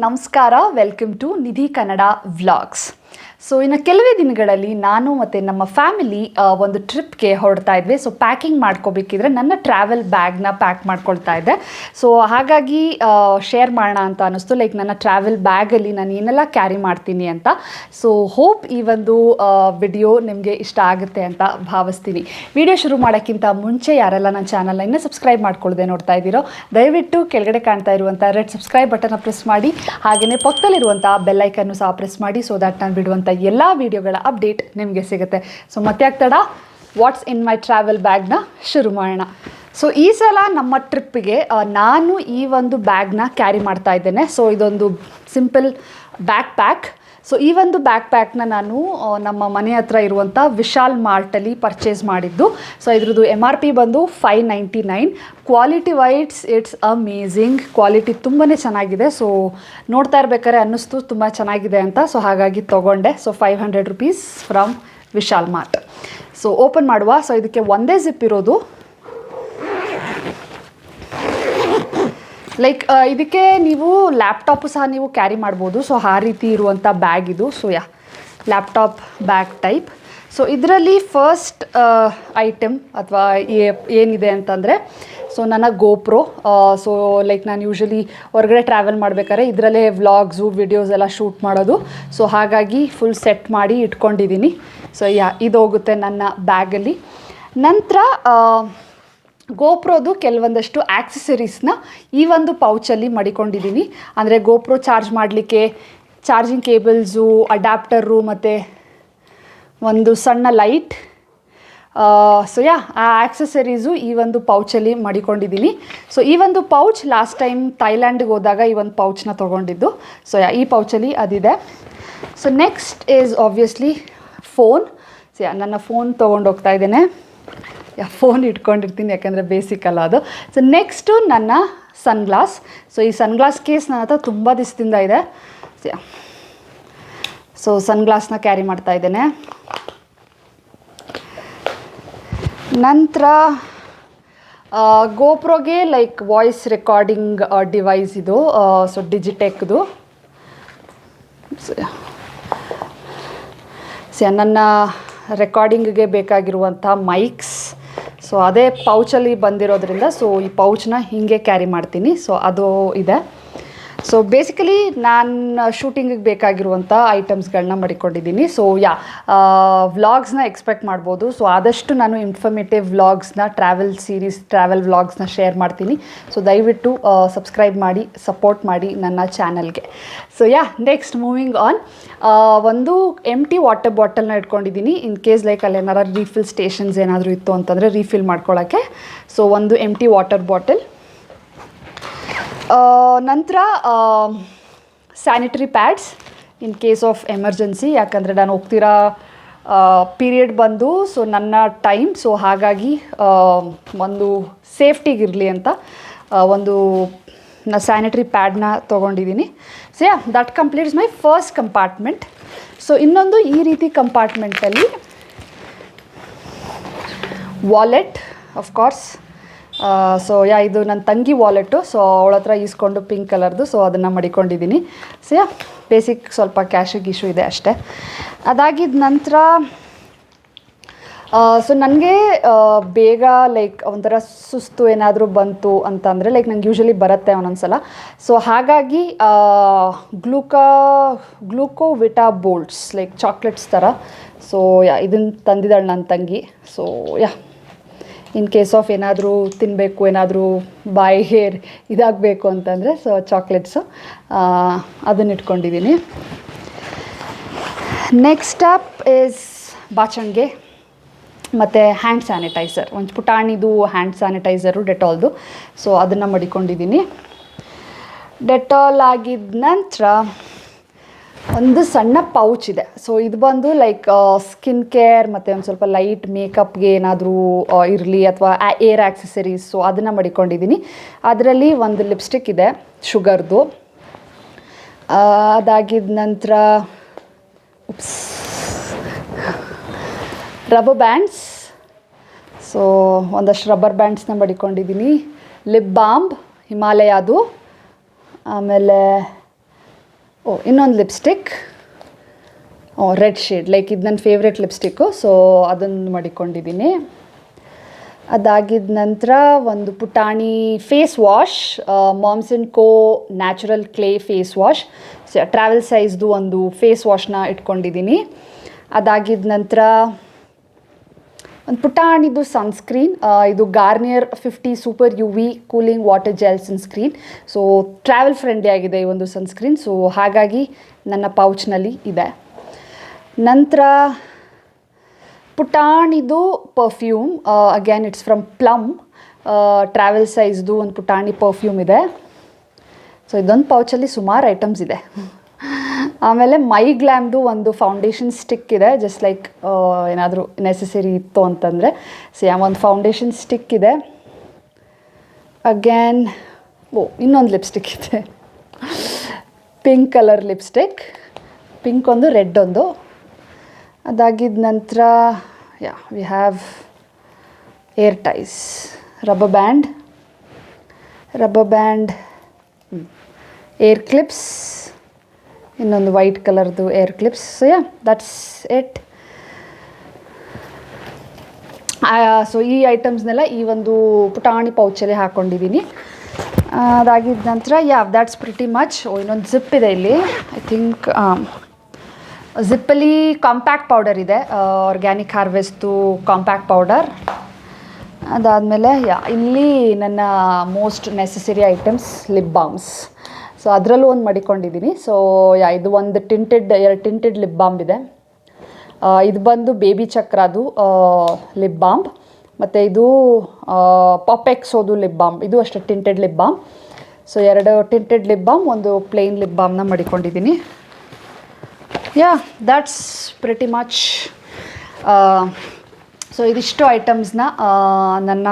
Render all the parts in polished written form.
ನಮಸ್ಕಾರ, welcome to Nidhi Kannada vlogs. So ಇನ್ನು ಕೆಲವೇ ದಿನಗಳಲ್ಲಿ ನಾನು ಮತ್ತು ನಮ್ಮ ಫ್ಯಾಮಿಲಿ ಒಂದು ಟ್ರಿಪ್ಗೆ ಹೊರಡ್ತಾ ಇದ್ವಿ. ಸೊ ಪ್ಯಾಕಿಂಗ್ ಮಾಡ್ಕೋಬೇಕಿದ್ರೆ ನನ್ನ ಟ್ರಾವೆಲ್ ಬ್ಯಾಗ್ನ ಪ್ಯಾಕ್ ಮಾಡ್ಕೊಳ್ತಾ ಇದ್ದೆ. ಸೊ ಹಾಗಾಗಿ ಶೇರ್ ಮಾಡೋಣ ಅಂತ ಅನ್ನಿಸ್ತು, ಲೈಕ್ ನನ್ನ ಟ್ರಾವೆಲ್ ಬ್ಯಾಗಲ್ಲಿ ನಾನು ಏನೆಲ್ಲ ಕ್ಯಾರಿ ಮಾಡ್ತೀನಿ ಅಂತ. ಸೊ ಹೋಪ್ ಈ ಒಂದು ವಿಡಿಯೋ ನಿಮಗೆ ಇಷ್ಟ ಆಗುತ್ತೆ ಅಂತ ಭಾವಿಸ್ತೀನಿ. ವಿಡಿಯೋ ಶುರು ಮಾಡೋಕ್ಕಿಂತ ಮುಂಚೆ ಯಾರೆಲ್ಲ ನನ್ನ ಚಾನಲ್ನ ಇನ್ನೂ ಸಬ್ಸ್ಕ್ರೈಬ್ ಮಾಡ್ಕೊಳ್ಳದೆ ನೋಡ್ತಾ ಇದ್ದೀರೋ ದಯವಿಟ್ಟು ಕೆಳಗಡೆ ಕಾಣ್ತಾ ಇರುವಂಥ ರೆಡ್ ಸಬ್ಸ್ಕ್ರೈಬ್ ಬಟನ್ನ ಪ್ರೆಸ್ ಮಾಡಿ, ಹಾಗೆಯೇ ಪಕ್ಕದಲ್ಲಿರುವಂಥ ಬೆಲ್ಲೈಕನ್ನು ಸಹ ಪ್ರೆಸ್ ಮಾಡಿ, ಸೊ ದ್ಯಾಟ್ ನಾನು ಬಿಡುವಂಥ ಎಲ್ಲ ವಿಡಿಯೋಗಳ ಅಪ್ಡೇಟ್ ನಿಮಗೆ ಸಿಗುತ್ತೆ. ಸೊ ಮತ್ತೆ ಆಗ್ತಡ ವಾಟ್ಸ್ ಇನ್ ಮೈ ಟ್ರಾವೆಲ್ ಬ್ಯಾಗ್ನ ಶುರು ಮಾಡೋಣ. ಸೊ ಈ ಸಲ ನಮ್ಮ ಟ್ರಿಪ್ಪಿಗೆ ನಾನು ಈ ಒಂದು ಬ್ಯಾಗ್ನ ಕ್ಯಾರಿ ಮಾಡ್ತಾ ಇದ್ದೇನೆ. ಸೊ ಇದೊಂದು ಸಿಂಪಲ್ ಬ್ಯಾಕ್ ಪ್ಯಾಕ್. ಸೊ ಈ ಒಂದು ಬ್ಯಾಕ್ ಪ್ಯಾಕ್ನ ನಾನು ನಮ್ಮ ಮನೆ ಹತ್ರ ಇರುವಂಥ ವಿಶಾಲ್ ಮಾರ್ಟಲ್ಲಿ ಪರ್ಚೇಸ್ ಮಾಡಿದ್ದು. ಸೊ ಇದ್ರದ್ದು MRP ಬಂದು $599. Quality wise it's amazing. Quality ತುಂಬಾ ಚೆನ್ನಾಗಿದೆ. ಸೊ ನೋಡ್ತಾ ಇರ್ಬೇಕಾದ್ರೆ ಅನ್ನಿಸ್ತು ತುಂಬ ಚೆನ್ನಾಗಿದೆ ಅಂತ. ಸೊ ಹಾಗಾಗಿ ತೊಗೊಂಡೆ. So $500 from Vishal mart. So open ಮಾಡುವ. ಸೊ ಇದಕ್ಕೆ ಒಂದೇ ಜಿಪ್ ಇರೋದು. ಲೈಕ್ ಇದಕ್ಕೆ ನೀವು ಲ್ಯಾಪ್ಟಾಪು ಸಹ ನೀವು ಕ್ಯಾರಿ ಮಾಡ್ಬೋದು. ಸೊ ಆ ರೀತಿ ಇರುವಂಥ ಬ್ಯಾಗ್ ಇದು. So laptop bag type. So ಇದರಲ್ಲಿ ಫಸ್ಟ್ ಐಟಮ್ ಅಥವಾ ಏನಿದೆ ಅಂತಂದರೆ, ಸೊ ನನ್ನ ಗೋಪ್ರೋ. ಸೊ ಲೈಕ್ ನಾನು ಯೂಶ್ವಲಿ ಹೊರಗಡೆ ಟ್ರಾವೆಲ್ ಮಾಡಬೇಕಾದ್ರೆ ಇದರಲ್ಲೇ ವ್ಲಾಗ್ಸು ವಿಡಿಯೋಸ್ ಎಲ್ಲ ಶೂಟ್ ಮಾಡೋದು. ಸೊ ಹಾಗಾಗಿ ಫುಲ್ ಸೆಟ್ ಮಾಡಿ ಇಟ್ಕೊಂಡಿದ್ದೀನಿ. ಸೊ ಇದು ಹೋಗುತ್ತೆ ನನ್ನ ಬ್ಯಾಗಲ್ಲಿ. ನಂತರ ಗೋಪ್ರೋದು ಕೆಲವೊಂದಷ್ಟು ಆಕ್ಸೆಸರೀಸ್ನ ಈ ಒಂದು ಪೌಚಲ್ಲಿ ಮಡಿಕೊಂಡಿದ್ದೀನಿ. ಅಂದರೆ ಗೋಪ್ರೋ ಚಾರ್ಜ್ ಮಾಡಲಿಕ್ಕೆ ಚಾರ್ಜಿಂಗ್ ಕೇಬಲ್ಸು, ಅಡ್ಯಾಪ್ಟರು ಮತ್ತು ಒಂದು ಸಣ್ಣ ಲೈಟ್. ಸೊ ಆ ಆಕ್ಸೆಸರೀಸು ಈ ಒಂದು ಪೌಚಲ್ಲಿ ಮಡಿಕೊಂಡಿದ್ದೀನಿ. ಸೊ ಈ ಒಂದು ಪೌಚ್ ಲಾಸ್ಟ್ ಟೈಮ್ ಥೈಲ್ಯಾಂಡ್ಗೆ ಹೋದಾಗ ಈ ಒಂದು ಪೌಚ್ನ ತೊಗೊಂಡಿದ್ದು. ಸೊ ಈ ಪೌಚಲ್ಲಿ ಅದಿದೆ. So next is obviously phone. So ನನ್ನ ಫೋನ್ ತೊಗೊಂಡೋಗ್ತಾ ಇದ್ದೇನೆ. ಫೋನ್ ಇಟ್ಕೊಂಡಿರ್ತೀನಿ ಯಾಕೆಂದರೆ ಬೇಸಿಕ್ ಅಲ್ಲ ಅದು. ಸೊ ನೆಕ್ಸ್ಟು ನನ್ನ ಸನ್ಗ್ಲಾಸ್. ಸೊ ಈ ಸನ್ಗ್ಲಾಸ್ ಕೇಸ್ ನನ್ನ ಹತ್ರ ತುಂಬ ದಿವಸದಿಂದ ಇದೆ. ಸೊ ಸನ್ಗ್ಲಾಸ್ನ ಕ್ಯಾರಿ ಮಾಡ್ತಾ ಇದ್ದೇನೆ. ನಂತರ ಗೋಪ್ರೋಗೆ ಲೈಕ್ ವಾಯ್ಸ್ ರೆಕಾರ್ಡಿಂಗ್ ಡಿವೈಸ್ ಇದು. ಸೊ ಡಿಜಿಟೆಕ್ದು. ನನ್ನ ರೆಕಾರ್ಡಿಂಗ್ಗೆ ಬೇಕಾಗಿರುವಂಥ ಮೈಕ್ಸ್. ಸೊ ಅದೇ ಪೌಚಲ್ಲಿ ಬಂದಿರೋದ್ರಿಂದ ಸೊ ಈ ಪೌಚನ್ನ ಹೀಗೆ ಕ್ಯಾರಿ ಮಾಡ್ತೀನಿ. ಸೊ ಅದು ಇದೆ. ಸೊ ಬೇಸಿಕಲಿ ನಾನು ಶೂಟಿಂಗಿಗೆ ಬೇಕಾಗಿರುವಂಥ ಐಟಮ್ಸ್ಗಳನ್ನ ಮಡಿಕೊಂಡಿದ್ದೀನಿ. ಸೊ ವ್ಲಾಗ್ಸ್ನ ಎಕ್ಸ್ಪೆಕ್ಟ್ ಮಾಡ್ಬೋದು. ಸೊ ಆದಷ್ಟು ನಾನು ಇನ್ಫಾರ್ಮೇಟಿವ್ ವ್ಲಾಗ್ಸ್ನ, ಟ್ರಾವೆಲ್ ವ್ಲಾಗ್ಸ್ನ ಶೇರ್ ಮಾಡ್ತೀನಿ. ಸೊ ದಯವಿಟ್ಟು ಸಬ್ಸ್ಕ್ರೈಬ್ ಮಾಡಿ, ಸಪೋರ್ಟ್ ಮಾಡಿ ನನ್ನ ಚಾನಲ್ಗೆ. So next moving on. ಒಂದು ಎಂಟಿ ವಾಟರ್ ಬಾಟಲ್ನ ಇಟ್ಕೊಂಡಿದ್ದೀನಿ. ಇನ್ ಕೇಸ್ ಲೈಕ್ ಅಲ್ಲಿ ಏನಾರು ರೀಫಿಲ್ ಸ್ಟೇಷನ್ಸ್ ಏನಾದರೂ ಇತ್ತು ಅಂತಂದರೆ ರೀಫಿಲ್ ಮಾಡ್ಕೊಳ್ಳೋಕ್ಕೆ. ಸೊ ಒಂದು ಎಂಟಿ ವಾಟರ್ ಬಾಟಲ್. ನಂತರ sanitary pads in case of emergency. ಯಾಕಂದರೆ ನಾನು ಹೋಗ್ತಿರೋ ಪೀರಿಯಡ್ ಬಂದು ಸೊ ನನ್ನ ಟೈಮ್. ಸೊ ಹಾಗಾಗಿ ಒಂದು ಸೇಫ್ಟಿಗಿರಲಿ ಅಂತ ಒಂದು ಸ್ಯಾನಿಟರಿ ಪ್ಯಾಡ್ನ ತೊಗೊಂಡಿದ್ದೀನಿ. So that completes my first compartment. So ಇನ್ನೊಂದು ಈ ರೀತಿ ಕಂಪಾರ್ಟ್ಮೆಂಟಲ್ಲಿ ವಾಲೆಟ್ ಆಫ್ಕೋರ್ಸ್. ಸೊ ಇದು ನನ್ನ ತಂಗಿ ವಾಲೆಟು. ಸೊ ಅವಳ ಹತ್ರ ಈಸ್ಕೊಂಡು ಪಿಂಕ್ ಕಲರ್ದು. ಸೊ ಅದನ್ನು ಮಡಿಕೊಂಡಿದ್ದೀನಿ. ಸೊ ಬೇಸಿಕ್ ಸ್ವಲ್ಪ ಕ್ಯಾಶಿಗೆ ಇಶ್ಯೂ ಇದೆ ಅಷ್ಟೇ. ಅದಾಗಿದ್ದ ನಂತರ ಸೊ ನನಗೆ ಬೇಗ ಲೈಕ್ ಒಂಥರ ಸುಸ್ತು ಏನಾದರೂ ಬಂತು ಅಂತಂದರೆ, ಲೈಕ್ ನಂಗೆ ಯೂಶ್ವಲಿ ಬರುತ್ತೆ ಒಂದೊಂದ್ಸಲ. ಸೊ ಹಾಗಾಗಿ ಗ್ಲೂಕೋವಿಟಾ ಬೋಲ್ಟ್ಸ್ ಲೈಕ್ ಚಾಕ್ಲೇಟ್ಸ್ ಥರ. ಸೊ ಇದನ್ನು ತಂದಿದ್ದಾಳೆ ನನ್ನ ತಂಗಿ. ಸೊ ಇನ್ ಕೇಸ್ ಆಫ್ ಏನಾದರೂ ತಿನ್ನಬೇಕು, ಏನಾದರೂ ಬಾಯಿಗೆ ಇದಾಗಬೇಕು ಅಂತಂದರೆ ಸೊ ಚಾಕ್ಲೇಟ್ಸು ಅದನ್ನು ಇಟ್ಕೊಂಡಿದ್ದೀನಿ. ನೆಕ್ಸ್ಟ್ ಅಪ್ ಈಸ್ ಬಾಚಣಿಗೆ ಮತ್ತು ಹ್ಯಾಂಡ್ ಸ್ಯಾನಿಟೈಸರ್. ಒಂದು ಪುಟಾಣಿದು ಹ್ಯಾಂಡ್ ಸ್ಯಾನಿಟೈಸರು ಡೆಟಾಲ್ದು. ಸೊ ಅದನ್ನು ಮಡಿಕೊಂಡಿದ್ದೀನಿ. ಡೆಟಾಲ್ ಆಗಿದ್ದ ನಂತರ ಒಂದು ಸಣ್ಣ ಪೌಚ್ ಇದೆ. ಸೊ ಇದು ಬಂದು ಲೈಕ್ ಸ್ಕಿನ್ ಕೇರ್ ಮತ್ತು ಒಂದು ಸ್ವಲ್ಪ ಲೈಟ್ ಮೇಕಪ್ಗೆ ಏನಾದರೂ ಇರಲಿ ಅಥವಾ ಏರ್ ಆಕ್ಸೆಸರೀಸ್. ಸೊ ಅದನ್ನು ಮಡಿಕೊಂಡಿದ್ದೀನಿ. ಅದರಲ್ಲಿ ಒಂದು ಲಿಪ್ಸ್ಟಿಕ್ ಇದೆ ಶುಗರ್ದು. ಅದಾಗಿದ್ದ ನಂತರ ರಬ್ಬರ್ ಬ್ಯಾಂಡ್ಸ್. ಸೊ ಒಂದಷ್ಟು ರಬ್ಬರ್ ಬ್ಯಾಂಡ್ಸ್ನ ಮಡಿಕೊಂಡಿದ್ದೀನಿ. ಲಿಪ್ ಬಾಮ್ ಹಿಮಾಲಯದು. ಆಮೇಲೆ ಇನ್ನೊಂದು ಲಿಪ್ಸ್ಟಿಕ್ ರೆಡ್ ಶೇಡ್, ಲೈಕ್ ಇದು ನನ್ನ ಫೇವ್ರೆಟ್ ಲಿಪ್ಸ್ಟಿಕ್ಕು, ಸೊ ಅದನ್ನು ಮಾಡಿಕೊಂಡಿದ್ದೀನಿ. ಅದಾಗಿದ್ದ ನಂತರ ಒಂದು ಪುಟಾಣಿ face wash, Moms and Co natural clay face wash, travel ಸೈಜ್ದು ಒಂದು ಫೇಸ್ ವಾಶ್ನ ಇಟ್ಕೊಂಡಿದ್ದೀನಿ. ಅದಾಗಿದ್ದ ನಂತರ ಒಂದು ಪುಟಾಣಿದು ಸನ್ಸ್ಕ್ರೀನ್, ಇದು Garnier 50 super U V cooling water gel sunscreen. So travel friendly ಆಗಿದೆ ಈ ಒಂದು ಸನ್ಸ್ಕ್ರೀನ್, ಸೊ ಹಾಗಾಗಿ ನನ್ನ ಪೌಚ್ನಲ್ಲಿ ಇದೆ. ನಂತರ ಪುಟಾಣಿದು perfume, again it's from Plum, travel ಸೈಜ್ದು ಒಂದು ಪುಟಾಣಿ ಪರ್ಫ್ಯೂಮ್ ಇದೆ. ಸೊ ಇದೊಂದು ಪೌಚಲ್ಲಿ ಸುಮಾರು ಐಟಮ್ಸ್ ಇದೆ. ಆಮೇಲೆ ಮೈ ಗ್ಲ್ಯಾಮ್ದು ಒಂದು ಫೌಂಡೇಶನ್ ಸ್ಟಿಕ್ ಇದೆ, ಜಸ್ಟ್ ಲೈಕ್ ಏನಾದರೂ ನೆಸೆಸರಿ ಇತ್ತು ಅಂತಂದರೆ. ಸೊ ಒಂದು ಫೌಂಡೇಶನ್ ಸ್ಟಿಕ್ ಇದೆ. ಅಗೇನ್ ಇನ್ನೊಂದು ಲಿಪ್ಸ್ಟಿಕ್ ಇದೆ, ಪಿಂಕ್ ಕಲರ್ ಲಿಪ್ಸ್ಟಿಕ್, ಪಿಂಕ್ ಒಂದು, ರೆಡ್ ಒಂದು. ಅದಾಗಿದ್ದ ನಂತರ we have hair ties, rubber band, hair clips, ಇನ್ನೊಂದು ವೈಟ್ ಕಲರ್ದು hair clips. So that's it. So ಈ ಐಟಮ್ಸ್ನೆಲ್ಲ ಈ ಒಂದು ಪುಟಾಣಿ ಪೌಚಲ್ಲಿ ಹಾಕ್ಕೊಂಡಿದ್ದೀನಿ. ಅದಾಗಿದ್ದ ನಂತರ ದ್ಯಾಟ್ಸ್ ಪ್ರಿಟಿ ಮಚ್. ಇನ್ನೊಂದು ಜಿಪ್ ಇದೆ ಇಲ್ಲಿ, ಐ ಥಿಂಕ್ ಜಿಪ್ಪಲ್ಲಿ ಕಾಂಪ್ಯಾಕ್ಟ್ ಪೌಡರ್ ಇದೆ, ಆರ್ಗ್ಯಾನಿಕ್ ಹಾರ್ವೆಸ್ಟ್ದು ಕಾಂಪ್ಯಾಕ್ಟ್ ಪೌಡರ್. ಅದಾದಮೇಲೆ ಇಲ್ಲಿ ನನ್ನ most necessary items lip balms. So ಅದರಲ್ಲೂ ಒಂದು ಮಡಿಕೊಂಡಿದ್ದೀನಿ. ಸೊ ಇದು ಒಂದು ಎರಡು ಟಿಂಟೆಡ್ ಲಿಪ್ ಬಾಮ್ ಇದೆ. ಇದು ಬಂದು ಬೇಬಿ ಚಕ್ರದು ಲಿಪ್ ಬಾಮ್, ಮತ್ತು ಇದು ಪಾಪೆಕ್ಸೋದು ಲಿಪ್ ಬಾಮ್, ಇದು ಅಷ್ಟೇ tinted lip balm. So 2 tinted lip balm, ಒಂದು ಪ್ಲೇನ್ ಲಿಪ್ ಬಾಮ್ನ ಮಡಿಕೊಂಡಿದ್ದೀನಿ. That's pretty much. ಸೊ ಇದಿಷ್ಟು ಐಟಮ್ಸ್ನ ನನ್ನ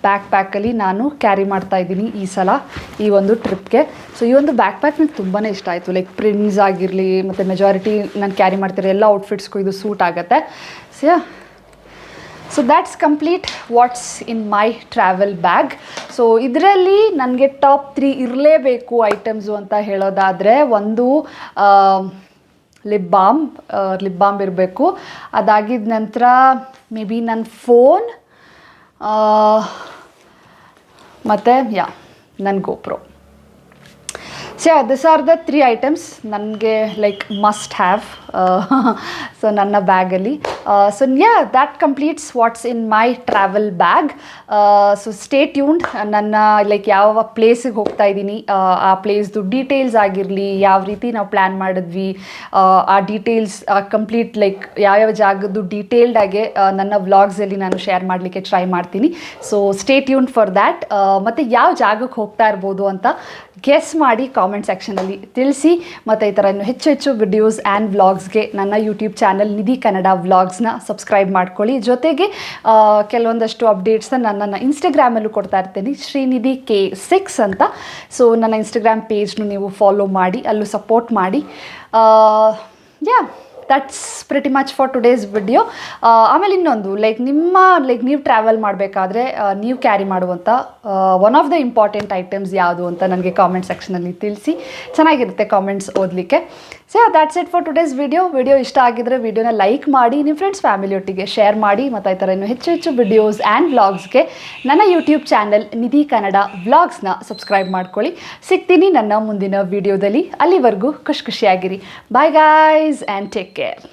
ಪ್ಯಾಕಲ್ಲಿ ನಾನು ಕ್ಯಾರಿ ಮಾಡ್ತಾಯಿದ್ದೀನಿ ಈ ಸಲ ಈ ಒಂದು ಟ್ರಿಪ್ಗೆ. ಸೊ ಈ ಒಂದು ಬ್ಯಾಕ್ ಪ್ಯಾಕ್ ನನಗೆ ತುಂಬಾ ಇಷ್ಟ ಆಯಿತು, ಲೈಕ್ ಪ್ರಿಂಟ್ಸ್ ಆಗಿರಲಿ ಮತ್ತು ಮೆಜಾರಿಟಿ ನಾನು ಕ್ಯಾರಿ ಮಾಡ್ತಿರೋ ಎಲ್ಲ ಔಟ್ಫಿಟ್ಸ್ಗೂ ಇದು ಸೂಟ್ ಆಗುತ್ತೆ. So that's complete what's in my travel bag. So ಇದರಲ್ಲಿ ನನಗೆ ಟಾಪ್ 3 ಇರಲೇಬೇಕು ಐಟಮ್ಸು ಅಂತ ಹೇಳೋದಾದರೆ, ಒಂದು ಲಿಪ್ ಬಾಮ್ ಇರಬೇಕು. ಅದಾಗಿದ್ದ ನಂತರ ಮೇ ಬಿ ನನ್ನ ಫೋನ್, ಮತ್ತು ನನ್ನ GoPro. This are the 3 items ನನಗೆ ಲೈಕ್ ಮಸ್ಟ್ ಹ್ಯಾವ್ ಸೊ ನನ್ನ ಬ್ಯಾಗಲ್ಲಿ. So that completes what's in my travel bag. So stay tuned. ನನ್ನ ಲೈಕ್ ಯಾವ ಪ್ಲೇಸಿಗೆ ಹೋಗ್ತಾ ಇದ್ದೀನಿ ಆ ಪ್ಲೇಸ್ದು ಡೀಟೇಲ್ಸ್ ಆಗಿರಲಿ, ಯಾವ ರೀತಿ ನಾವು ಪ್ಲ್ಯಾನ್ ಮಾಡಿದ್ವಿ ಆ ಡೀಟೇಲ್ಸ್ ಕಂಪ್ಲೀಟ್, ಲೈಕ್ ಯಾವ್ಯಾವ ಜಾಗದ್ದು ಡೀಟೇಲ್ಡಾಗೆ ನನ್ನ ವ್ಲಾಗ್ಸಲ್ಲಿ ನಾನು ಶೇರ್ ಮಾಡಲಿಕ್ಕೆ ಟ್ರೈ ಮಾಡ್ತೀನಿ. So stay tuned for that. ಮತ್ತು ಯಾವ ಜಾಗಕ್ಕೆ ಹೋಗ್ತಾ ಇರ್ಬೋದು ಅಂತ ಗೆಸ್ ಮಾಡಿ ಕಾಮೆಂಟ್ ಸೆಕ್ಷನಲ್ಲಿ ತಿಳಿಸಿ. ಮತ್ತು ಈ ಥರ ಇನ್ನು ಹೆಚ್ಚು ವಿಡಿಯೋಸ್ ಆ್ಯಂಡ್ ವ್ಲಾಗ್ಸ್ಗೆ ನನ್ನ ಯೂಟ್ಯೂಬ್ ಚಾನಲ್ ನಿಧಿ ಕನ್ನಡ ವ್ಲಾಗ್ಸ್ನ ಸಬ್ಸ್ಕ್ರೈಬ್ ಮಾಡ್ಕೊಳ್ಳಿ. ಜೊತೆಗೆ ಕೆಲವೊಂದಷ್ಟು ಅಪ್ಡೇಟ್ಸ್ನ ನನ್ನ ಇನ್ಸ್ಟಾಗ್ರಾಮಲ್ಲೂ ಕೊಡ್ತಾ ಇರ್ತೀನಿ, ಶ್ರೀನಿಧಿ K6 ಅಂತ. ಸೊ ನನ್ನ ಇನ್ಸ್ಟಾಗ್ರಾಮ್ ಪೇಜ್ನು ನೀವು ಫಾಲೋ ಮಾಡಿ, ಅಲ್ಲೂ ಸಪೋರ್ಟ್ ಮಾಡಿ. That's pretty much for today's video. ಆಮೇಲೆ ಇನ್ನೊಂದು, ನೀವು ಟ್ರಾವೆಲ್ ಮಾಡಬೇಕಾದ್ರೆ ನೀವು ಕ್ಯಾರಿ ಮಾಡುವಂಥ one of the important items ಯಾವುದು ಅಂತ ನನಗೆ ಕಾಮೆಂಟ್ ಸೆಕ್ಷನಲ್ಲಿ ತಿಳಿಸಿ. ಚೆನ್ನಾಗಿರುತ್ತೆ ಕಾಮೆಂಟ್ಸ್ ಓದಲಿಕ್ಕೆ. So that's it for today's video ಇಷ್ಟ ಆಗಿದ್ದರೆ ವಿಡಿಯೋನ ಲೈಕ್ ಮಾಡಿ, ನಿಮ್ಮ ಫ್ರೆಂಡ್ಸ್ ಫ್ಯಾಮಿಲಿಯೊಟ್ಟಿಗೆ ಶೇರ್ ಮಾಡಿ. ಮತ್ತು ಈ ಥರ ಇನ್ನೂ ಹೆಚ್ಚು ವಿಡಿಯೋಸ್ ಆ್ಯಂಡ್ ವ್ಲಾಗ್ಸ್ಗೆ ನನ್ನ ಯೂಟ್ಯೂಬ್ ಚಾನಲ್ ನಿಧಿ ಕನ್ನಡ ವ್ಲಾಗ್ಸ್ನ ಸಬ್ಸ್ಕ್ರೈಬ್ ಮಾಡ್ಕೊಳ್ಳಿ. ಸಿಗ್ತೀನಿ ನನ್ನ ಮುಂದಿನ ವಿಡಿಯೋದಲ್ಲಿ. ಅಲ್ಲಿವರೆಗೂ ಖುಷಿಯಾಗಿರಿ. Bye guys and take care.